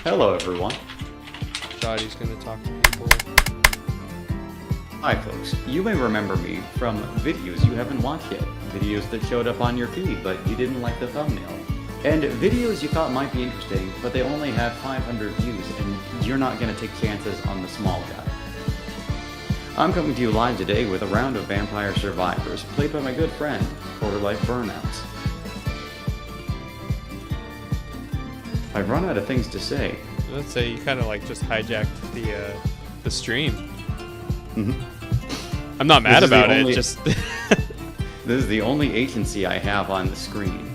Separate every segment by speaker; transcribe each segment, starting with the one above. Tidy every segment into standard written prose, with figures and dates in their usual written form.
Speaker 1: Hello, everyone.
Speaker 2: Shoddy's gonna talk to people.
Speaker 1: Hi, folks. You may remember me from videos you haven't watched yet. Videos that showed up on your feed, but you didn't like the thumbnail. And videos you thought might be interesting, but they only had 500 views, and you're not going to take chances on the small guy. I'm coming to you live today with a round of Vampire Survivors, played by my good friend, Quarter-Life Burnouts. I've run out of things to say.
Speaker 2: Let's say you kind of like just hijacked the stream.
Speaker 1: Mm-hmm.
Speaker 2: I'm not mad about it. Just
Speaker 1: this is the only agency I have on the screen.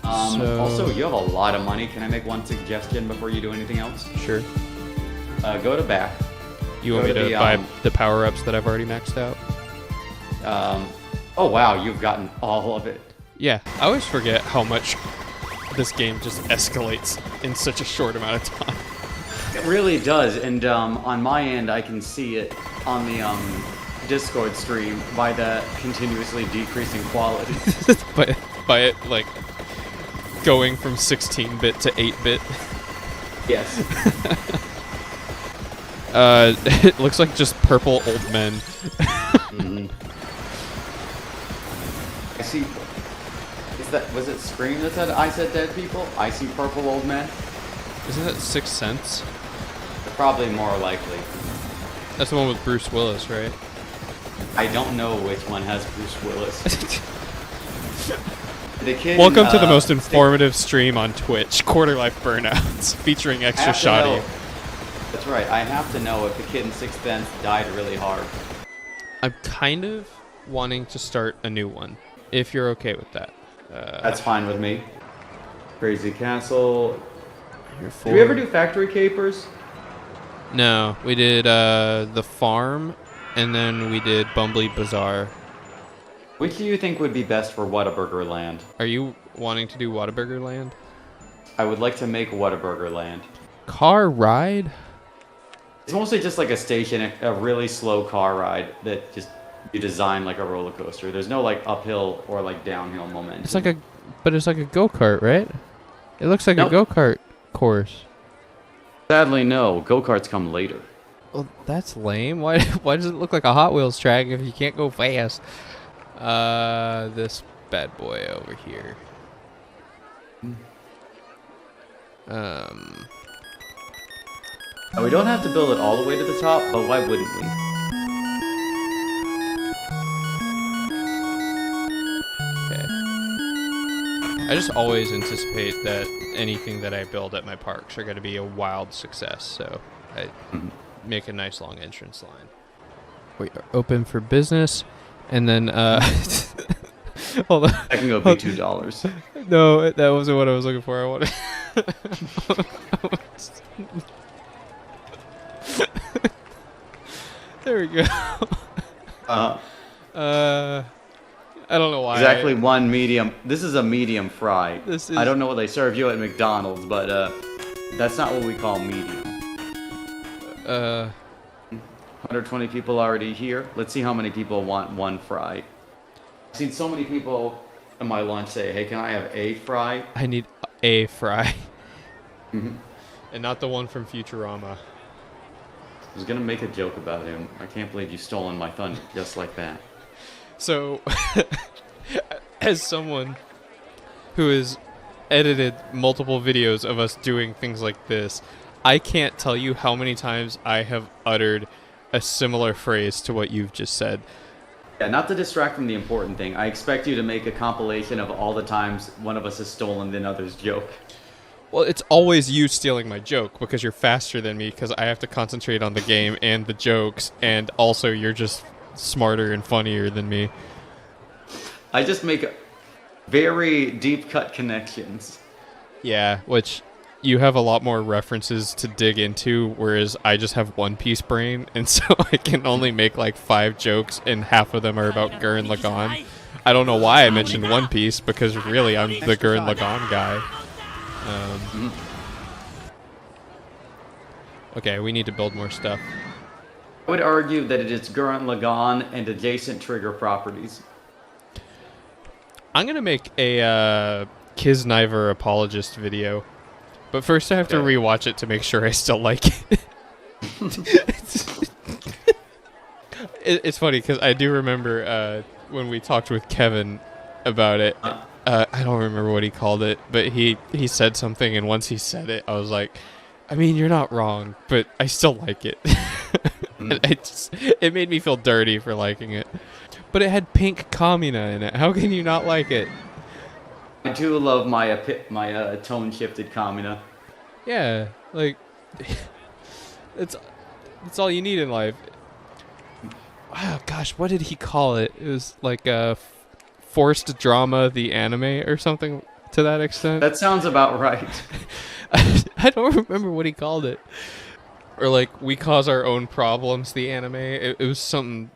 Speaker 1: Also, you have a lot of money. Can I make one suggestion before you do anything else?
Speaker 2: Sure.
Speaker 1: Go to back.
Speaker 2: You want me to buy the power-ups that I've already maxed out?
Speaker 1: Oh wow, you've gotten all of it.
Speaker 2: Yeah, I always forget how much this game just escalates in such a short amount of time.
Speaker 1: It really does, and on my end, I can see it on the Discord stream by the continuously decreasing quality.
Speaker 2: by it like going from 16-bit to 8-bit.
Speaker 1: Yes.
Speaker 2: It looks like just purple old men.
Speaker 1: Mm-hmm. I see. Was it Scream that said I said dead people? I see purple old men.
Speaker 2: Isn't that 6th Sense?
Speaker 1: Probably more likely.
Speaker 2: That's the one with Bruce Willis, right?
Speaker 1: I don't know which one has Bruce Willis. The kid.
Speaker 2: Welcome to the most informative stream on Twitch, Quarter-Life Burnouts, featuring extra shoddy.
Speaker 1: That's right. I have to know if the kid in 6th Sense died really hard.
Speaker 2: I'm kind of wanting to start a new one, if you're okay with that.
Speaker 1: That's fine with me. Crazy Castle.
Speaker 2: Did
Speaker 1: we ever do Factory Capers?
Speaker 2: No, we did the farm, and then we did Bumbly Bazaar.
Speaker 1: Which do you think would be best for Whataburger Land?
Speaker 2: Are you wanting to do Whataburger Land?
Speaker 1: I would like to make Whataburger Land.
Speaker 2: Car ride?
Speaker 1: It's mostly just like a station, a really slow car ride that just you design like a roller coaster. There's no like uphill or like downhill momentum.
Speaker 2: It's like a go-kart, right? It looks like a go-kart course.
Speaker 1: Sadly, no. Go-karts come later.
Speaker 2: Well, that's lame. Why does it look like a Hot Wheels track if you can't go fast? This bad boy over here.
Speaker 1: We don't have to build it all the way to the top, but why wouldn't we?
Speaker 2: Okay. I just always anticipate that anything that I build at my parks are going to be a wild success, so I make a nice long entrance line. We are open for business, and then hold on.
Speaker 1: That can go be $2.
Speaker 2: No, that wasn't what I was looking for. I wanted. There we go. I don't know why.
Speaker 1: Exactly one medium. This is a medium fry. I don't know what they serve you at McDonald's, but that's not what we call medium. 120 people already here. Let's see how many people want one fry. I've seen so many people in my lunch say, "Hey, can I have a fry?"
Speaker 2: I need a fry. And not the one from Futurama.
Speaker 1: I was gonna make a joke about him. I can't believe you've stolen my thunder just like that.
Speaker 2: So, as someone who has edited multiple videos of us doing things like this, I can't tell you how many times I have uttered a similar phrase to what you've just said.
Speaker 1: Yeah, not to distract from the important thing, I expect you to make a compilation of all the times one of us has stolen the other's joke.
Speaker 2: Well, it's always you stealing my joke because you're faster than me because I have to concentrate on the game and the jokes, and also you're just smarter and funnier than me.
Speaker 1: I just make very deep cut connections.
Speaker 2: Yeah, which you have a lot more references to dig into, whereas I just have One Piece brain, and so I can only make like 5 jokes, and half of them are about Gurren Lagann. I don't know why I mentioned One Piece, because really I'm the Gurren Lagann guy. Okay, we need to build more stuff.
Speaker 1: I would argue that it is Gurren Lagann and adjacent trigger properties.
Speaker 2: I'm gonna make a Kisniver apologist video, But first I have to rewatch it to make sure I still like it. It's funny because I do remember when we talked with Kevin about it. I don't remember what he called it, but he said something, and once he said it, I was like, I mean, you're not wrong, but I still like it. And it made me feel dirty for liking it. But it had pink Kamina in it. How can you not like it?
Speaker 1: I do love my tone shifted Kamina.
Speaker 2: Yeah, like it's all you need in life. Wow, gosh, what did he call it? It was like a forced drama, the anime, or something to that extent.
Speaker 1: That sounds about right.
Speaker 2: I don't remember what he called it. Or like we cause our own problems, the anime. It was something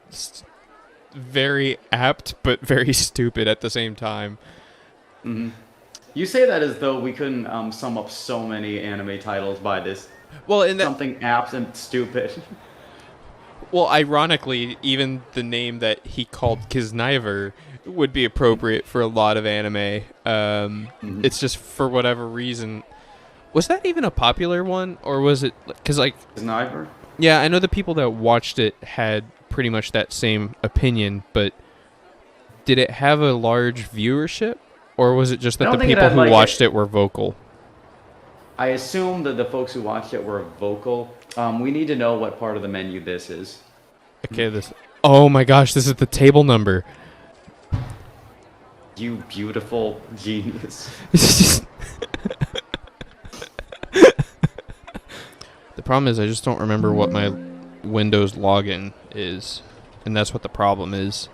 Speaker 2: very apt but very stupid at the same time.
Speaker 1: Mm-hmm. You say that as though we couldn't sum up so many anime titles by this.
Speaker 2: Well, in that,
Speaker 1: something apt and stupid.
Speaker 2: Well, ironically, even the name that he called Kisniver would be appropriate for a lot of anime. It's just for whatever reason. Was that even a popular one, or was it because like
Speaker 1: Kisniver?
Speaker 2: Yeah, I know the people that watched it had pretty much that same opinion, but did it have a large viewership, or was it just that the people who watched it were vocal?
Speaker 1: I assume that the folks who watched it were vocal. We need to know what part of the menu this is.
Speaker 2: Okay, this. Oh my gosh, this is the table number.
Speaker 1: You beautiful genius.
Speaker 2: The problem is I just don't remember what my Windows login is, and that's what the problem is.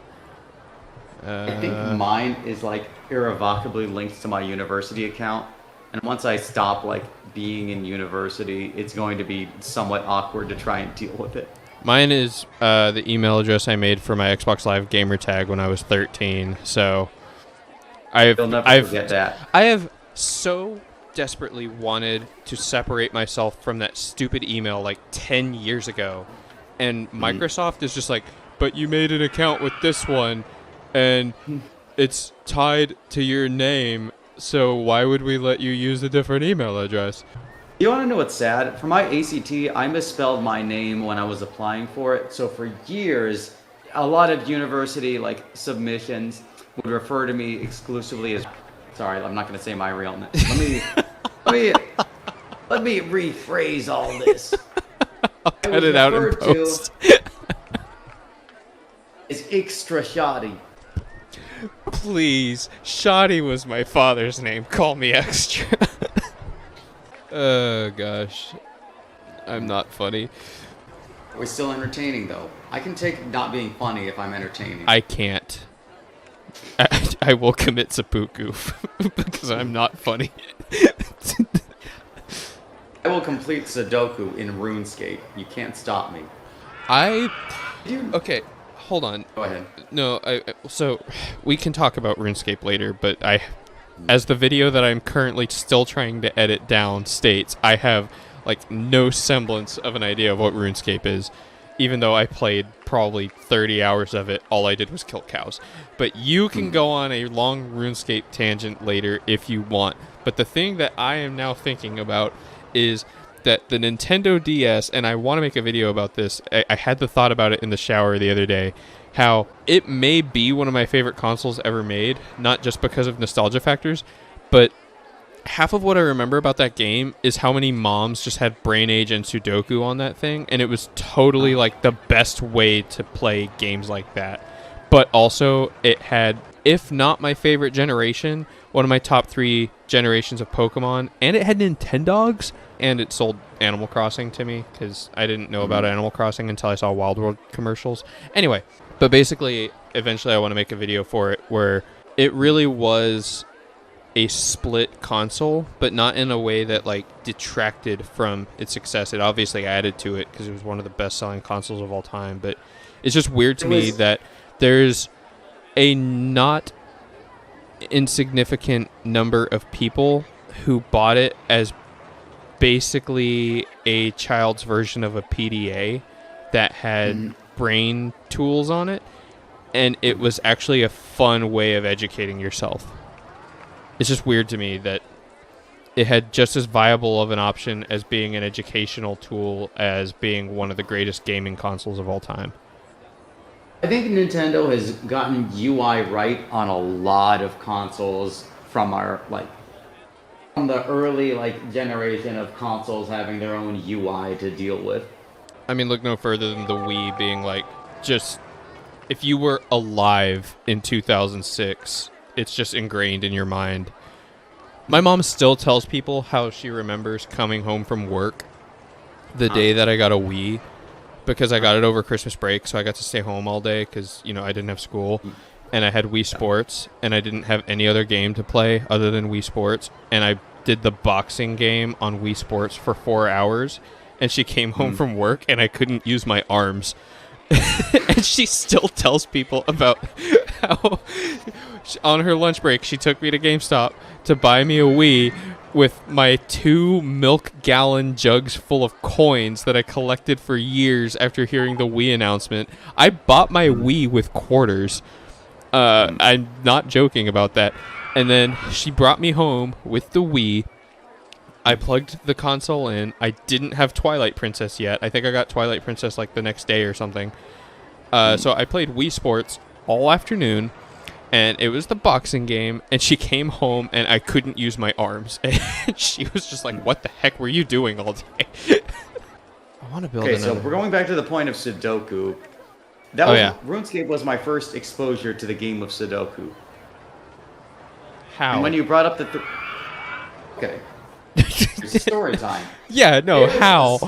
Speaker 1: I think mine is like irrevocably linked to my university account, and once I stop like being in university, it's going to be somewhat awkward to try and deal with it.
Speaker 2: Mine is the email address I made for my Xbox Live gamer tag when I was 13. So
Speaker 1: You'll never forget that.
Speaker 2: I have so desperately wanted to separate myself from that stupid email like 10 years ago, and Microsoft is just like, but you made an account with this one and it's tied to your name, so why would we let you use a different email address?
Speaker 1: You want to know what's sad? For my ACT, I misspelled my name when I was applying for it. So for years, a lot of university like submissions would refer to me exclusively as. Sorry, I'm not going to say my real name. Let me rephrase all this.
Speaker 2: I'll cut it out in post.
Speaker 1: It's extra shoddy.
Speaker 2: Please, Shoddy was my father's name. Call me extra. Oh gosh, I'm not funny.
Speaker 1: We're still entertaining though. I can take not being funny if I'm entertaining.
Speaker 2: I can't. I will commit seppuku because I'm not funny.
Speaker 1: I will complete Sudoku in RuneScape. You can't stop me.
Speaker 2: Okay, hold on.
Speaker 1: Go ahead.
Speaker 2: No, so we can talk about RuneScape later, but as the video that I'm currently still trying to edit down states, I have like no semblance of an idea of what RuneScape is. Even though I played probably 30 hours of it, all I did was kill cows. But you can go on a long RuneScape tangent later if you want. But the thing that I am now thinking about is that the Nintendo DS, and I want to make a video about this, I had the thought about it in the shower the other day, how it may be one of my favorite consoles ever made, not just because of nostalgia factors, but half of what I remember about that game is how many moms just had Brain Age and Sudoku on that thing, and it was totally like the best way to play games like that. But also, it had, if not my favorite generation, one of my top 3 generations of Pokemon, and it had Nintendogs, and it sold Animal Crossing to me, because I didn't know about Animal Crossing until I saw Wild World commercials. Anyway, but basically, eventually I want to make a video for it where it really was a split console, but not in a way that like detracted from its success. It obviously added to it because it was one of the best-selling consoles of all time, but it's just weird to me that there's a not insignificant number of people who bought it as basically a child's version of a PDA that had brain tools on it, and it was actually a fun way of educating yourself. It's just weird to me that it had just as viable of an option as being an educational tool as being one of the greatest gaming consoles of all time.
Speaker 1: I think Nintendo has gotten UI right on a lot of consoles from from the early generation of consoles having their own UI to deal with.
Speaker 2: I mean, look no further than the Wii being just if you were alive in 2006, it's just ingrained in your mind. My mom still tells people how she remembers coming home from work the day that I got a Wii, because I got it over Christmas break, so I got to stay home all day because, I didn't have school, and I had Wii Sports, and I didn't have any other game to play other than Wii Sports, and I did the boxing game on Wii Sports for 4 hours, and she came home from work, and I couldn't use my arms. And she still tells people about how on her lunch break she took me to GameStop to buy me a Wii with my 2 milk gallon jugs full of coins that I collected for years after hearing the Wii announcement. I bought my Wii with quarters. I'm not joking about that. And then she brought me home with the Wii. I plugged the console in. I didn't have Twilight Princess yet. I think I got Twilight Princess the next day or something. So I played Wii Sports all afternoon, and it was the boxing game, and she came home, and I couldn't use my arms. And she was just like, what the heck were you doing all day? I want to build another.
Speaker 1: Okay, so we're going back to the point of Sudoku. RuneScape was my first exposure to the game of Sudoku.
Speaker 2: How?
Speaker 1: And when you brought up the... Okay. It's story time.
Speaker 2: Yeah, no, how?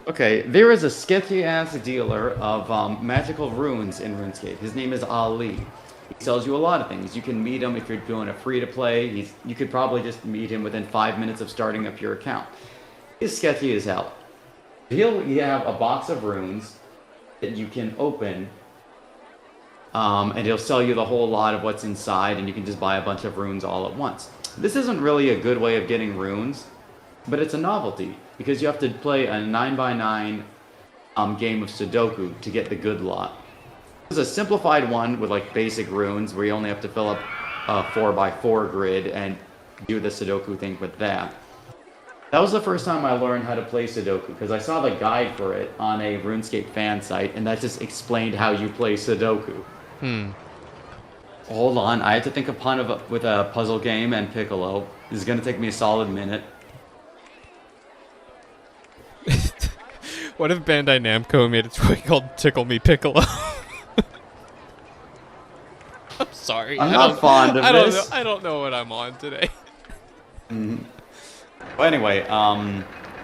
Speaker 1: Okay, there is a sketchy-ass dealer of magical runes in RuneScape. His name is Ali. He sells you a lot of things. You can meet him if you're doing a free-to-play. You could probably just meet him within 5 minutes of starting up your account. He's sketchy as hell. He'll have a box of runes that you can open, and he'll sell you the whole lot of what's inside, and you can just buy a bunch of runes all at once. This isn't really a good way of getting runes, but it's a novelty, because you have to play a 9x9 game of Sudoku to get the good lot. This is a simplified one with basic runes, where you only have to fill up a 4x4 grid and do the Sudoku thing with that. That was the first time I learned how to play Sudoku, because I saw the guide for it on a RuneScape fan site, and that just explained how you play Sudoku. Hold on, I have to think with a puzzle game and Piccolo. This is going to take me a solid minute.
Speaker 2: What if Bandai Namco made a toy called Tickle Me Piccolo? I'm sorry.
Speaker 1: I'm not fond of this.
Speaker 2: I don't know what I'm on today.
Speaker 1: Well, anyway, on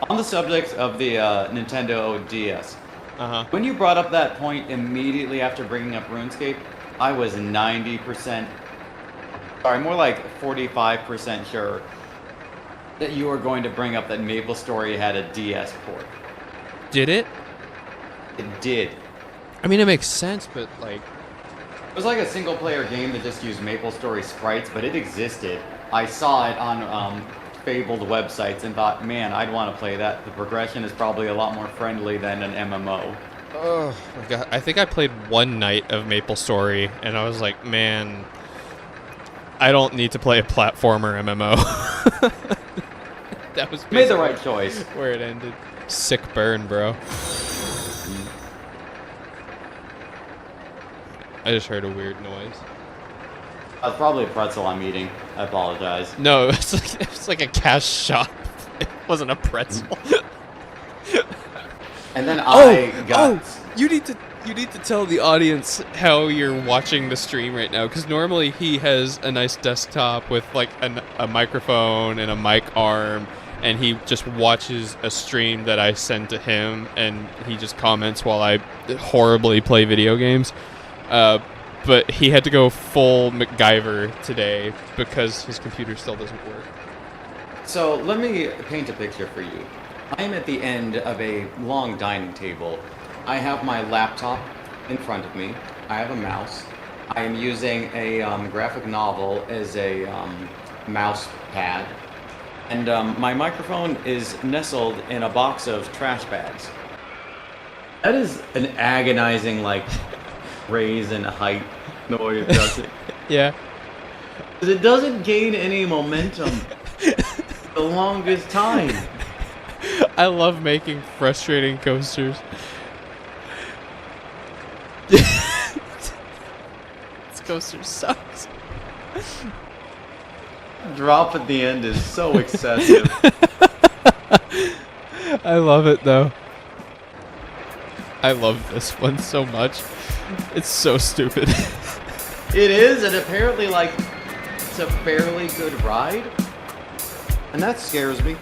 Speaker 1: the subject of the Nintendo DS, when you brought up that point immediately after bringing up RuneScape, I was 90%, sorry, more like 45% sure that you were going to bring up that MapleStory had a DS port.
Speaker 2: Did it?
Speaker 1: It did.
Speaker 2: I mean, it makes sense, but
Speaker 1: It was like a single-player game that just used MapleStory sprites, but it existed. I saw it on fabled websites and thought, man, I'd want to play that. The progression is probably a lot more friendly than an MMO.
Speaker 2: Oh my god! I think I played one night of MapleStory, and I was like, man, I don't need to play a platformer MMO. That was
Speaker 1: made the right choice.
Speaker 2: Where it ended. Sick burn, bro. I just heard a weird noise.
Speaker 1: That's probably a pretzel I'm eating. I apologize.
Speaker 2: No, it's like a cash shop. It wasn't a pretzel.
Speaker 1: And then I got...
Speaker 2: You need to tell the audience how you're watching the stream right now, because normally he has a nice desktop with a microphone and a mic arm, and he just watches a stream that I send to him, and he just comments while I horribly play video games. But he had to go full MacGyver today because his computer still doesn't work.
Speaker 1: So let me paint a picture for you. I'm at the end of a long dining table. I have my laptop in front of me. I have a mouse. I am using a graphic novel as a mouse pad. And my microphone is nestled in a box of trash bags. That is an agonizing, raise in height noise, does it?
Speaker 2: Yeah.
Speaker 1: Because it doesn't gain any momentum. the longest time.
Speaker 2: I love making frustrating coasters. This coaster sucks.
Speaker 1: Drop at the end is so excessive.
Speaker 2: I love it though. I love this one so much. It's so stupid.
Speaker 1: It is, and apparently, like, it's a fairly good ride. And that scares me.